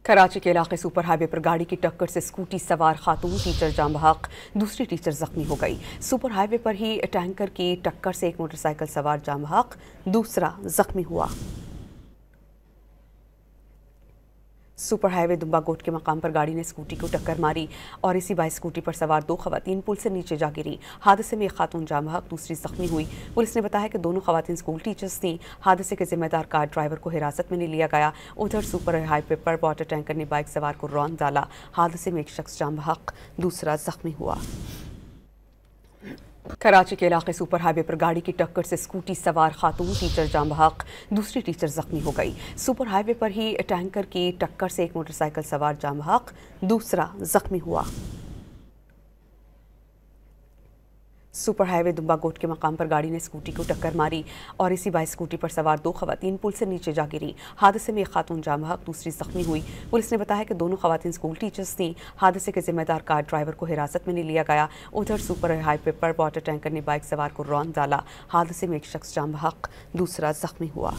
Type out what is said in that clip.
कराची के इलाके super highway पर गाड़ी की टक्कर से स्कूटी सवार खातून टीचर जाम बहक, दूसरी टीचर जख्मी हो गई। सुपर हाईवे पर ही टैंकर की टक्कर से एक मोटरसाइकिल सवार जाम बहक, दूसरा जख्मी हुआ। सुपर हाईवे दुम्बागोट के मकाम पर गाड़ी ने स्कूटी को टक्कर मारी और इसी बाइक स्कूटी पर सवार दो खवातीन पुल से नीचे जा गिरी। हादसे में एक खातून जाम बहक, दूसरी जख्मी हुई। पुलिस ने बताया कि दोनों खवातीन स्कूल टीचर्स थीं। हादसे के जिम्मेदार कार ड्राइवर को हिरासत में नहीं लिया गया। उधर सुपर हाईवे पर वाटर टैंकर ने बाइक सवार को रौंद डाला। हादसे में एक शख्स जाम बहक, दूसरा जख्मी हुआ। कराची के इलाके सुपर हाईवे पर गाड़ी की टक्कर से स्कूटी सवार खातून टीचर जाम बहक, दूसरी टीचर जख्मी हो गई। सुपर हाईवे पर ही टैंकर की टक्कर से एक मोटरसाइकिल सवार जाम बहक, दूसरा जख्मी हुआ। सुपर हाईवे दुम्बागोट के मकाम पर गाड़ी ने स्कूटी को टक्कर मारी और इसी बाइक स्कूटी पर सवार दो खवातीन पुल से नीचे जा गिरी। हादसे में एक खातून जाम बहक, दूसरी जख्मी हुई। पुलिस ने बताया कि दोनों खवातीन स्कूल टीचर्स थीं। हादसे के जिम्मेदार कार ड्राइवर को हिरासत में नहीं लिया गया। उधर सुपर हाईवे पर वाटर टैंकर ने बाइक सवार को रौंद डाला। हादसे में एक शख्स जाम बहक, दूसरा जख्मी हुआ।